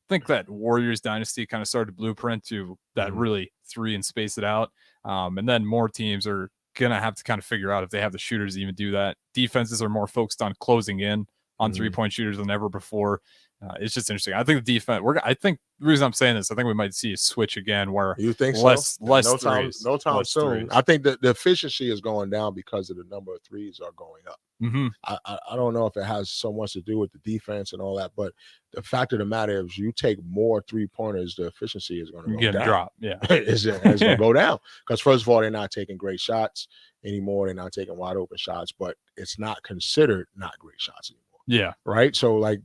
think that Warriors dynasty kind of started blueprint to that really three and space it out. And then more teams are going to have to kind of figure out if they have the shooters to even do that. Defenses are more focused on closing in on 3-point shooters than ever before. It's just interesting. I think the defense, I think the reason I'm saying this, I think we might see a switch again where you think less no threes. No time soon. Threes. I think that the efficiency is going down because of the number of threes are going up. I don't know if it has so much to do with the defense and all that, but the fact of the matter is you take more 3-pointers, the efficiency is going to go down. Drop. Yeah. it's going to go down because first of all, they're not taking great shots anymore. They're not taking wide open shots, but it's not considered not great shots anymore. Yeah. Right. So like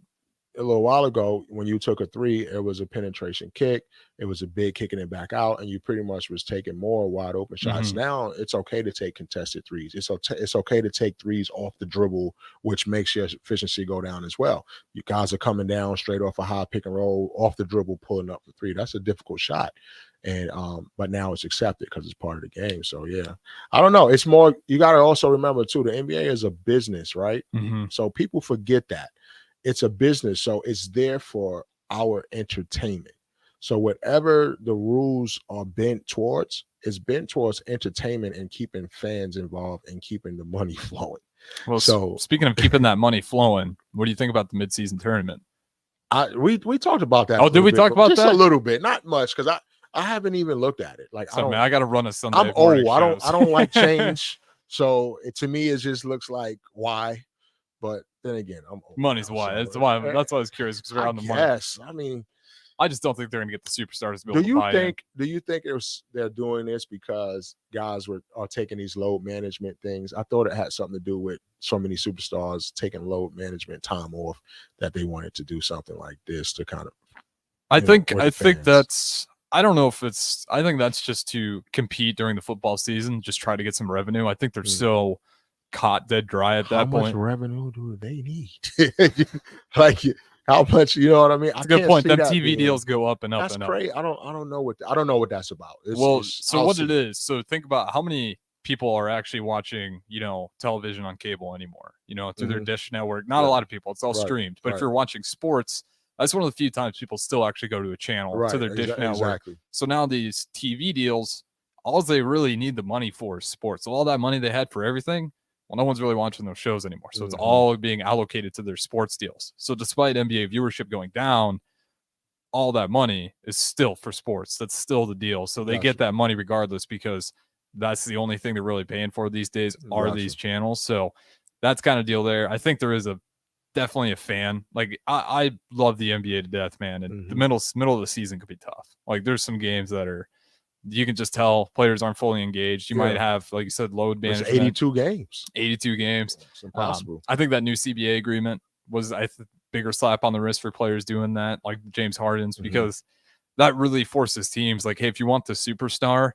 a little while ago, when you took a three, it was a penetration kick. It was a big kicking it back out, and you pretty much was taking more wide open shots. Now it's okay to take contested threes. It's okay to take threes off the dribble, which makes your efficiency go down as well. You guys are coming down straight off a high pick and roll, off the dribble, pulling up the three. That's a difficult shot. And but now it's accepted because it's part of the game. So yeah, I don't know. It's more, you got to also remember too, the NBA is a business, right? So people forget that. It's a business, so it's there for our entertainment. So whatever the rules are bent towards, it's bent towards entertainment and keeping fans involved and keeping the money flowing. Well, so speaking of keeping that money flowing, what do you think about the midseason tournament? We talked about that. Oh, did we talk about just that? A little bit, not much, because I haven't even looked at it. Like, I got to run a Sunday. I'm old. I don't like change. So to me, it just looks like why. But then again, I'm old. Money's why. That's why I was curious because we're on the money. Yes, I mean, I just don't think they're going to get the superstars to be able to buy in. Do you think they're doing this because guys are taking these load management things? I thought it had something to do with so many superstars taking load management time off that they wanted to do something like this to kind of. I think that's. I don't know if it's. I think that's just to compete during the football season, just try to get some revenue. I think they're so caught dead dry at How that much point. revenue do they need? Like, how much? You know what I mean? That's a good point. Them TV deals go up and up That's and up. crazy. I don't know what that's about. So what it is, so think about how many people are actually watching, television on cable anymore, through their dish network. Not a lot of people. It's all streamed. But if you're watching sports, that's one of the few times people still actually go to a channel to their dish network. Exactly. So now these TV deals, all they really need the money for is sports. So all that money they had for everything, well, no one's really watching those shows anymore. So it's all being allocated to their sports deals. So despite NBA viewership going down, all that money is still for sports. That's still the deal. So they get that money regardless, because that's the only thing they're really paying for these days are these channels. So that's kind of deal there. I think there is definitely a fan. Like I love the NBA to death, man. And the middle of the season could be tough. Like there's some games that you can just tell players aren't fully engaged. You might have, like you said, load management. 82 games. 82 games. It's impossible. I think that new CBA agreement was bigger slap on the wrist for players doing that, like James Harden's, because that really forces teams like, hey, if you want the superstar,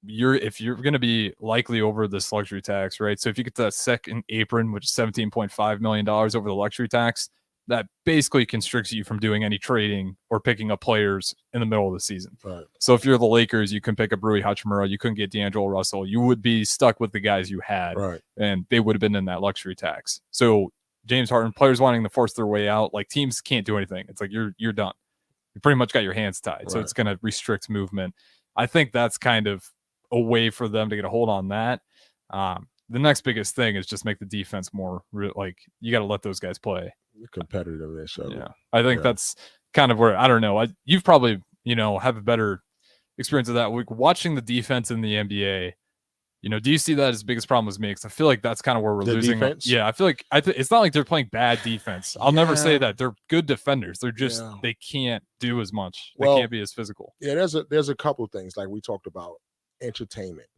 if you're going to be likely over this luxury tax, right? So if you get that second apron, which is $17.5 million over the luxury tax, that basically constricts you from doing any trading or picking up players in the middle of the season. Right. So if you're the Lakers, you couldn't pick up Rui Hachimura, you couldn't get D'Angelo Russell, you would be stuck with the guys you had, and they would have been in that luxury tax. So James Harden, players wanting to force their way out, like teams can't do anything. It's like you're done. You pretty much got your hands tied. So it's going to restrict movement. I think that's kind of a way for them to get a hold on that. The next biggest thing is just make the defense more like you got to let those guys play. Competitive. Yeah, I think that's kind of where I don't know. You've probably have a better experience of that. Like watching the defense in the NBA. Do you see that as the biggest problem as me? Because I feel like that's kind of where we're losing. Defense? Yeah, I feel like it's not like they're playing bad defense. I'll never say that. They're good defenders. They're just they can't do as much. They can't be as physical. Yeah, there's a couple things like we talked about entertainment.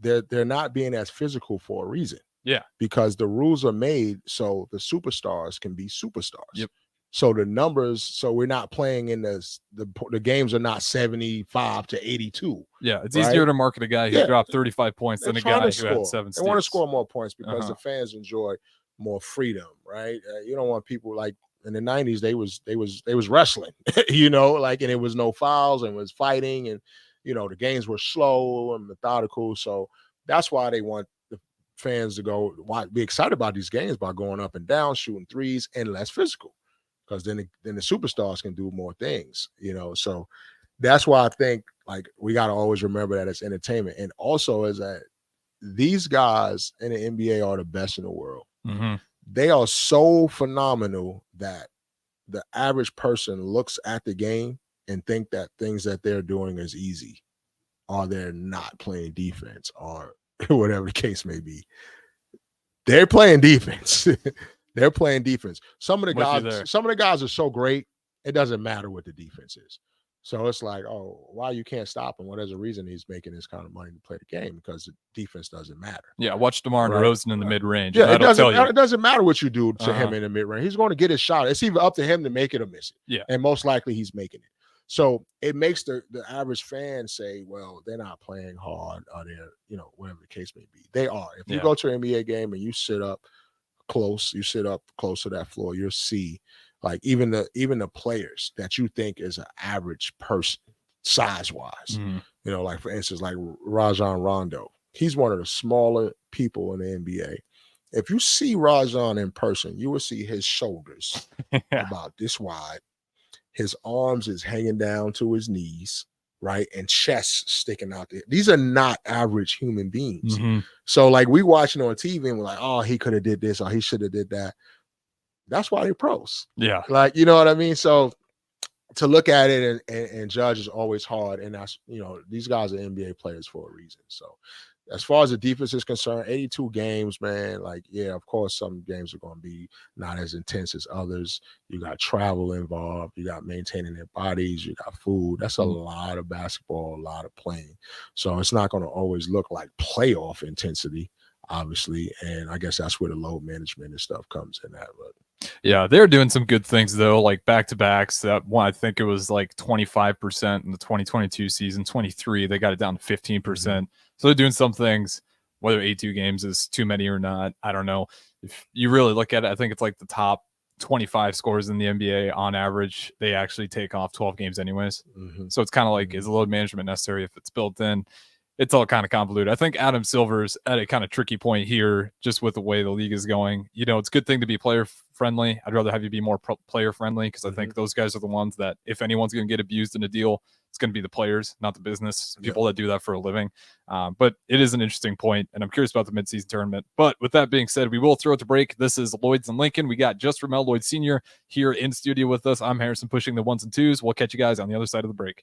They're not being as physical for a reason. Yeah, because the rules are made so the superstars can be superstars. Yep. So the numbers, so we're not playing in the games are not 75 to 82. Yeah, it's easier to market a guy who dropped 35 points than a guy who had 7 steals. They want to score more points because the fans enjoy more freedom, right? You don't want people like in the 90s. They was wrestling, and it was no fouls and was fighting, and the games were slow and methodical. So that's why they want the fans to be excited about these games by going up and down, shooting threes, and less physical. Because then the superstars can do more things, So that's why I think like we got to always remember that it's entertainment, and also is that these guys in the NBA are the best in the world. They are so phenomenal that the average person looks at the game and think that things that they're doing is easy, or they're not playing defense, or whatever the case may be. They're playing defense. They're playing defense. Some of the guys are so great, it doesn't matter what the defense is. So it's like, oh, why you can't stop him? Well, there's a reason he's making this kind of money to play the game, because the defense doesn't matter. Yeah, watch DeMar DeRozan in the mid-range. Yeah, it doesn't matter what you do to him in the mid-range. He's going to get his shot. It's either up to him to make it or miss it. Yeah. And most likely he's making it. So it makes the average fan say, well, they're not playing hard, or they're, whatever the case may be. They are. If you go to an NBA game and you sit up close to that floor, you'll see like even the players that you think is an average person size-wise. Like for instance, like Rajon Rondo. He's one of the smaller people in the NBA. If you see Rajon in person, you will see his shoulders about this wide. His arms is hanging down to his knees, right? And chest sticking out there. These are not average human beings. So like we watching on TV and we're like, oh, he could have did this or he should have did that. That's why they're pros. Yeah. Like, you know what I mean? So to look at it and judge is always hard. And that's, these guys are NBA players for a reason. So as far as the defense is concerned, 82 games, man, like, yeah, of course, some games are going to be not as intense as others. You got travel involved. You got maintaining their bodies. You got food. That's a lot of basketball, a lot of playing. So it's not going to always look like playoff intensity, obviously. And I guess that's where the load management and stuff comes in at. But yeah, they're doing some good things, though, like back-to-backs. That one, I think it was like 25% in the 2022 season. 23, they got it down to 15%. So they're doing some things. Whether 82 games is too many or not, I don't know. If you really look at it, I think it's like the top 25 scores in the NBA on average, they actually take off 12 games anyways. So it's kind of like, is load management necessary if it's built in? It's all kind of convoluted. I think Adam Silver's at a kind of tricky point here, just with the way the league is going. You know, it's a good thing to be player friendly. I'd rather have you be more player friendly, because I think those guys are the ones that, if anyone's going to get abused in a deal, it's going to be the players, not the business people that do that for a living. But it is an interesting point, and I'm curious about the midseason tournament. But with that being said, we will throw it to break. This is Lloyds in Lincoln. We got just Ramel Lloyd Sr. here in studio with us. I'm Harrison, pushing the ones and twos. We'll catch you guys on the other side of the break.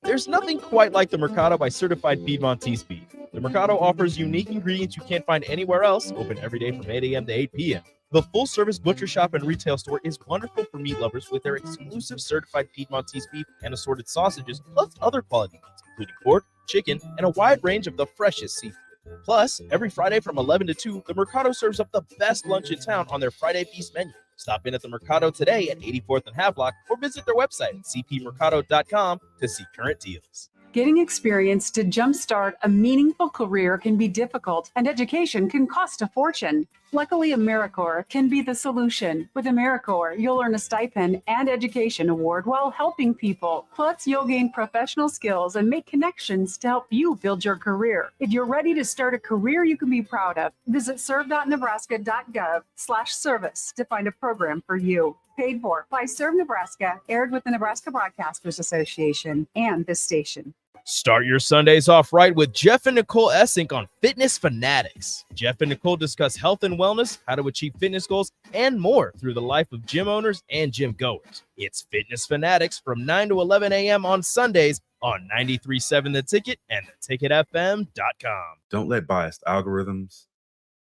There's nothing quite like the Mercado by Certified Piedmontese Beef. The Mercado offers unique ingredients you can't find anywhere else, open every day from 8 a.m. to 8 p.m. The full-service butcher shop and retail store is wonderful for meat lovers with their exclusive certified Piedmontese beef and assorted sausages, plus other quality meats, including pork, chicken, and a wide range of the freshest seafood. Plus, every Friday from 11 to 2, the Mercado serves up the best lunch in town on their Friday Feast menu. Stop in at the Mercado today at 84th and Havelock, or visit their website at cpmercado.com to see current deals. Getting experience to jumpstart a meaningful career can be difficult, and education can cost a fortune. Luckily, AmeriCorps can be the solution. With AmeriCorps, you'll earn a stipend and education award while helping people. Plus, you'll gain professional skills and make connections to help you build your career. If you're ready to start a career you can be proud of, visit serve.nebraska.gov/service to find a program for you. Paid for by Serve Nebraska, aired with the Nebraska Broadcasters Association and this station. Start your Sundays off right with Jeff and Nicole Essink on Fitness Fanatics. Jeff and Nicole discuss health and wellness, how to achieve fitness goals, and more through the life of gym owners and gym goers. It's Fitness Fanatics from 9 to 11 a.m. on Sundays on 93.7 The Ticket and theticketfm.com. Don't let biased algorithms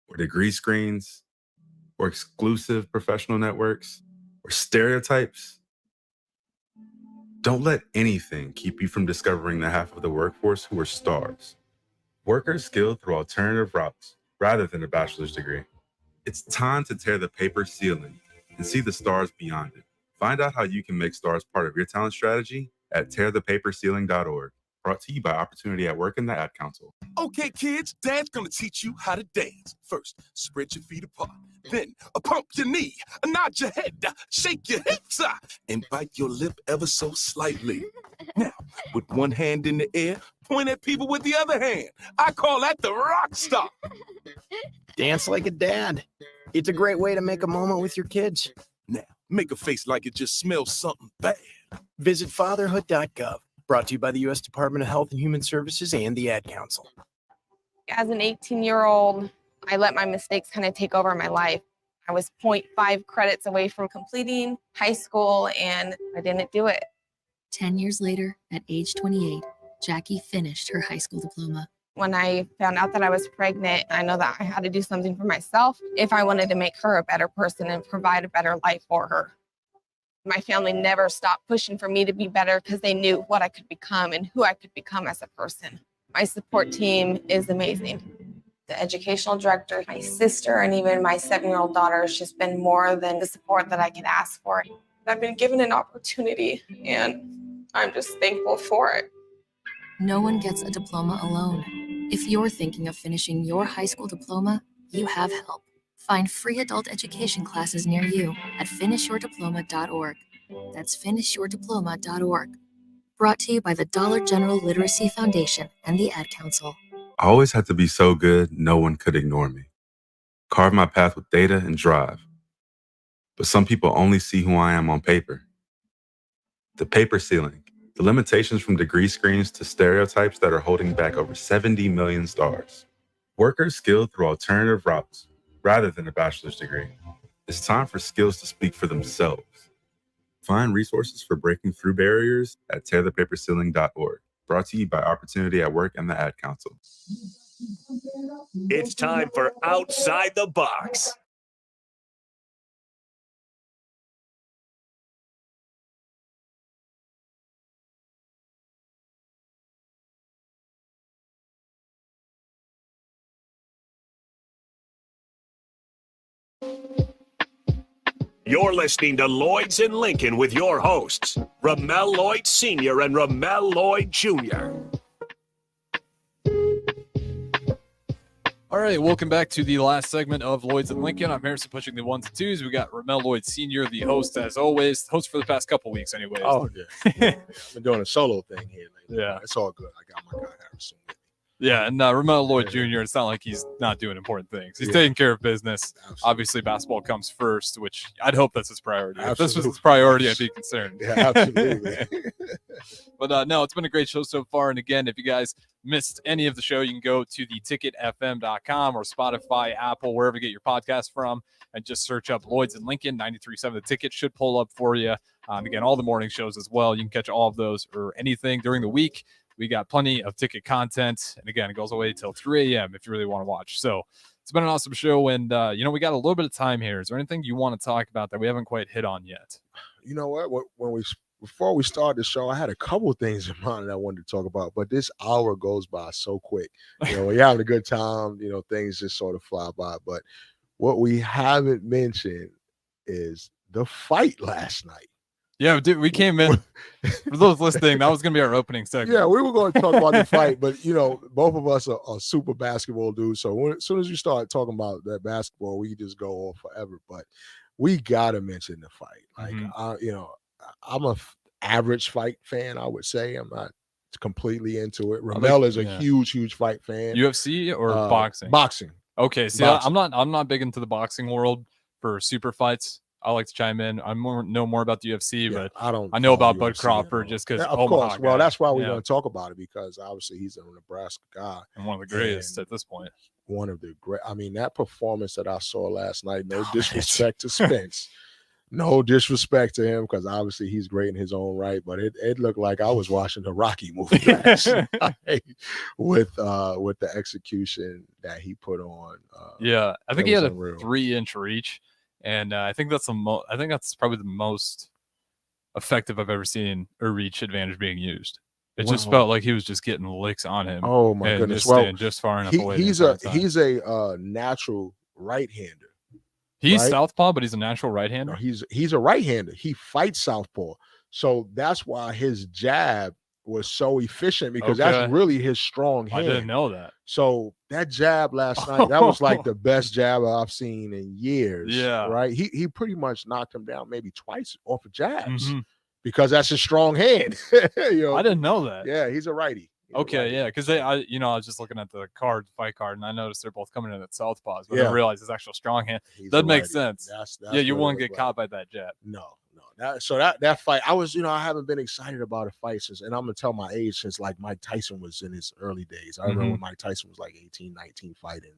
or degree screens or exclusive professional networks or stereotypes. Don't let anything keep you from discovering the half of the workforce who are stars. Workers skilled through alternative routes rather than a bachelor's degree. It's time to tear the paper ceiling and see the stars beyond it. Find out how you can make stars part of your talent strategy at tearthepaperceiling.org. Brought to you by Opportunity at Work and the Ad Council. Okay, kids, Dad's gonna teach you how to dance. First, spread your feet apart. Then, pump your knee, nod your head, shake your hips, and bite your lip ever so slightly. Now, with one hand in the air, point at people with the other hand. I call that the rock star. Dance like a dad. It's a great way to make a moment with your kids. Now, make a face like it just smells something bad. Visit fatherhood.gov. Brought to you by the U.S. Department of Health and Human Services and the Ad Council. As an 18-year-old, I let my mistakes kind of take over my life. I was 0.5 credits away from completing high school, and I didn't do it. 10 years later, at age 28, Jackie finished her high school diploma. When I found out that I was pregnant, I know that I had to do something for myself if I wanted to make her a better person and provide a better life for her. My family never stopped pushing for me to be better because they knew what I could become and who I could become as a person. My support team is amazing. The educational director, my sister, and even my 7-year-old daughter has just been more than the support that I could ask for. I've been given an opportunity, and I'm just thankful for it. No one gets a diploma alone. If you're thinking of finishing your high school diploma, you have help. Find free adult education classes near you at finishyourdiploma.org. That's finishyourdiploma.org. Brought to you by the Dollar General Literacy Foundation and the Ad Council. I always had to be so good, no one could ignore me. Carve my path with data and drive. But some people only see who I am on paper. The paper ceiling, the limitations from degree screens to stereotypes that are holding back over 70 million stars. Workers skilled through alternative routes rather than a bachelor's degree. It's time for skills to speak for themselves. Find resources for breaking through barriers at tearthepaperceiling.org. Brought to you by Opportunity at Work and the Ad Council. It's time for Outside the Box. You're listening to Lloyds in Lincoln with your hosts, Ramel Lloyd Sr. and Ramel Lloyd Jr. All right, welcome back to the last segment of Lloyds in Lincoln. I'm Harrison pushing the ones and twos. We got Ramel Lloyd Sr., the host, as always. Host for the past couple weeks, anyways. Oh, yeah. I've been doing a solo thing here lately. Yeah. It's all good. I got my guy Harrison with me. Yeah, and Ramel Lloyd Jr., it's not like he's not doing important things. He's taking care of business. Absolutely. Obviously, basketball comes first, which I'd hope that's his priority. Absolutely. If this was his priority, I'd be concerned. Yeah, absolutely. But no, it's been a great show so far. And again, if you guys missed any of the show, you can go to theticketfm.com or Spotify, Apple, wherever you get your podcast from, and just search up Lloyds in Lincoln. 93.7 The Ticket should pull up for you. Again, all the morning shows as well. You can catch all of those or anything during the week. We got plenty of ticket content. And again, it goes away till 3 a.m. if you really want to watch. So it's been an awesome show. And, we got a little bit of time here. Is there anything you want to talk about that we haven't quite hit on yet? You know what? Before we start the show, I had a couple of things in mind that I wanted to talk about, but this hour goes by so quick. When you're having a good time, things just sort of fly by. But what we haven't mentioned is the fight last night. Yeah, dude, we came in for those listening. That was going to be our opening segment. Yeah, we were going to talk about the fight, but both of us are super basketball dudes. So as soon as you start talking about that basketball, we just go on forever. But we got to mention the fight. I'm a average fight fan, I would say. I'm not completely into it. Ramel is a huge fight fan. UFC or boxing? Boxing. Okay, see, boxing. I'm not big into the boxing world for super fights. I like to chime in. I know more about the UFC, but I know about Bud Crawford just because. Of course. Well, that's why we're going to talk about it, because obviously he's a Nebraska guy and one of the greatest at this point. One of the great. I mean, that performance that I saw last night. No disrespect to Spence. No disrespect to him, because obviously he's great in his own right, but it looked like I was watching the Rocky movie last night with the execution that he put on. I think he had a 3-inch reach, and I think that's probably the most effective I've ever seen a reach advantage being used. It just felt like he was just getting licks on him. Oh my goodness! Just staying just far enough away. He's a natural right-hander. He's southpaw, but he's a natural right-hander. No, he's a right-hander. He fights southpaw, so that's why his jab was so efficient, because that's really his strong hand. I didn't know that. So that jab last night, that was like the best jab I've seen in years. Yeah, right. He pretty much knocked him down maybe twice off of jabs, because that's his strong hand. I didn't know that. Yeah, he's a righty. Okay, yeah, because I was just looking at the fight card, and I noticed they're both coming in at southpaws, but I realized his actual strong hand. That makes sense. That's you won't get caught by that jab. No. That fight, I haven't been excited about a fight since, and I'm gonna tell my age, since like Mike Tyson was in his early days. I remember when Mike Tyson was like 18, 19 fighting,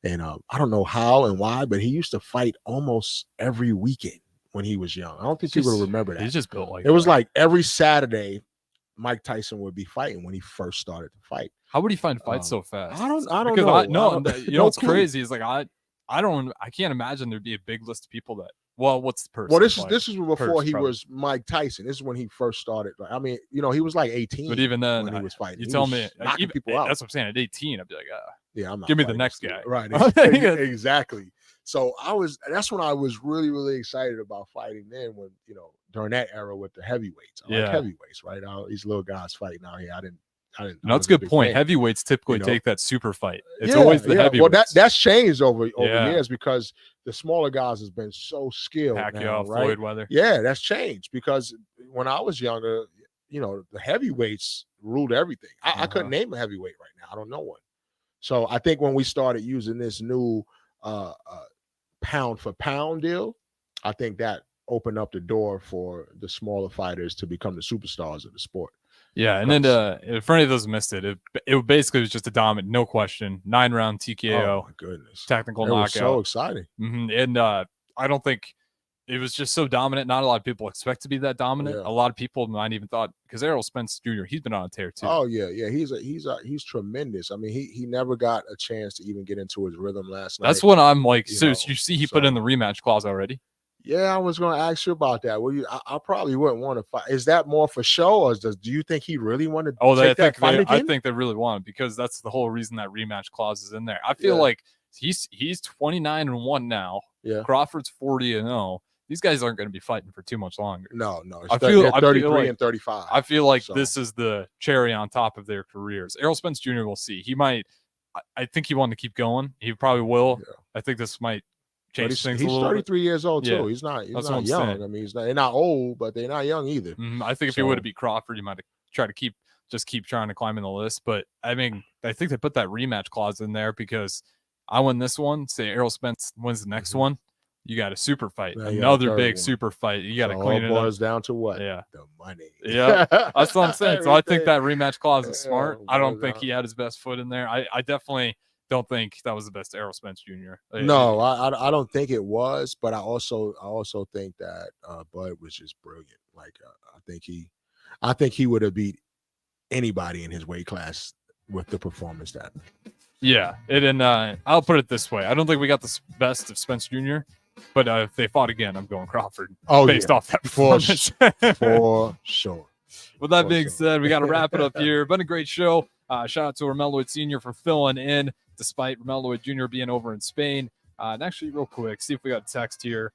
and I don't know how and why, but he used to fight almost every weekend when he was young. I don't think people remember that. He's just built like it was like every Saturday. Mike Tyson would be fighting when he first started to fight. How would he find fights so fast? I don't know. What's crazy is like I can't imagine there'd be a big list of people that. Well, what's the person? Well, this is before he was Mike Tyson. This is when he first started. I mean, he was like 18. But even then, when he was fighting, you tell me, knocking people out. That's what I'm saying. At 18, I'd be like, I'm not give me the next guy. Right. Exactly. So that's when I was really, really excited about fighting then, when, during that era with the heavyweights. I like heavyweights, right? These little guys fighting out here. I didn't. That's a good point. Fan. Heavyweights typically take that super fight. It's always the heavyweights. Well, that's changed over years, because the smaller guys has been so skilled. Pacquiao, Floyd Weather. Yeah, that's changed, because when I was younger, the heavyweights ruled everything. I couldn't name a heavyweight right now. I don't know one. So I think when we started using this new pound for pound deal, I think that opened up the door for the smaller fighters to become the superstars of the sport. Yeah, and then for any of those who missed it basically was just a dominant, no question, 9-round TKO. Oh my goodness, technical knockout. Was so exciting. And I don't think it was just so dominant. Not a lot of people expect to be that dominant. A lot of people might even thought, because Errol Spence Jr., he's been on a tear too. Oh yeah, he's tremendous. I mean, he never got a chance to even get into his rhythm last night. That's what I'm like. You see, he put in the rematch clause already. Yeah, I was going to ask you about that. Well, I probably wouldn't want to fight. Is that more for show, or do you think he really wanted to take that fight again? I think they really want, because that's the whole reason that rematch clause is in there. I feel like he's 29-1 now. Yeah, Crawford's 40-0. These guys aren't going to be fighting for too much longer. No. I feel 33 and 35. I feel like this is the cherry on top of their careers. Errol Spence Jr. will see. He might. I think he wanted to keep going. He probably will. Yeah. I think this might change things a little bit. He's 33 years old too. Yeah. He's not That's what I'm young. saying. I mean, they're not old, but they're not young either. I think if he would have beat Crawford, he might have tried to keep trying to climb in the list. But I mean, I think they put that rematch clause in there because I win this one. Say Errol Spence wins the next one. You got a super fight, another big super fight. You got to clean it up. All boils down to what? Yeah, the money. Yeah, that's what I'm saying. So I think that rematch clause is smart. I don't think he had his best foot in there. I definitely don't think that was the best Errol Spence Jr. No, I don't think it was, but I also think that Bud was just brilliant. Like I think he would have beat anybody in his weight class with the performance that. Yeah, and I'll put it this way: I don't think we got the best of Spence Jr. But if they fought again, I'm going Crawford. Based off that performance. For sure. With that being said, we got to wrap it up here. Been a great show. Shout out to Ramel Lloyd Sr. for filling in, despite Ramel Lloyd Jr. being over in Spain. And actually, real quick, see if we got a text here.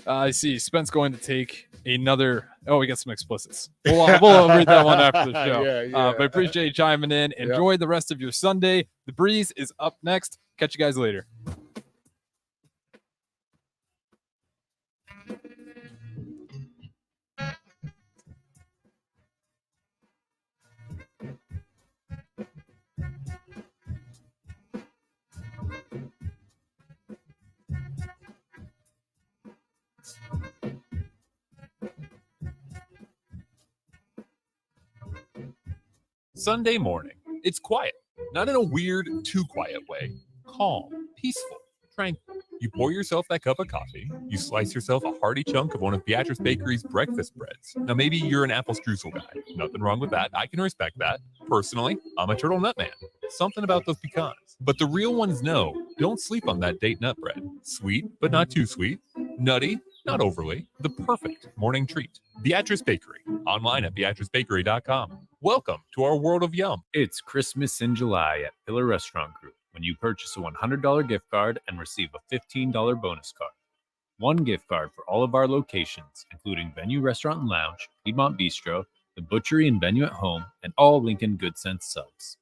I see Spence going to take another. Oh, we got some explicits. We'll read that one after the show. But I appreciate you chiming in. Enjoy the rest of your Sunday. The Breeze is up next. Catch you guys later. Sunday morning. It's quiet, not in a weird, too quiet way. Calm, peaceful, tranquil. You pour yourself that cup of coffee. You slice yourself a hearty chunk of one of Beatrice Bakery's breakfast breads. Now, maybe you're an apple streusel guy. Nothing wrong with that. I can respect that. Personally, I'm a turtle nut man. Something about those pecans. But the real ones know, don't sleep on that date nut bread. Sweet, but not too sweet. Nutty, not overly. The perfect morning treat. Beatrice Bakery. Online at beatricebakery.com. Welcome to our world of yum. It's Christmas in July at Pillar Restaurant Group when you purchase a $100 gift card and receive a $15 bonus card. One gift card for all of our locations, including Venue Restaurant and Lounge, Piedmont Bistro, the Butchery and Venue at Home, and all Lincoln Good Sense subs.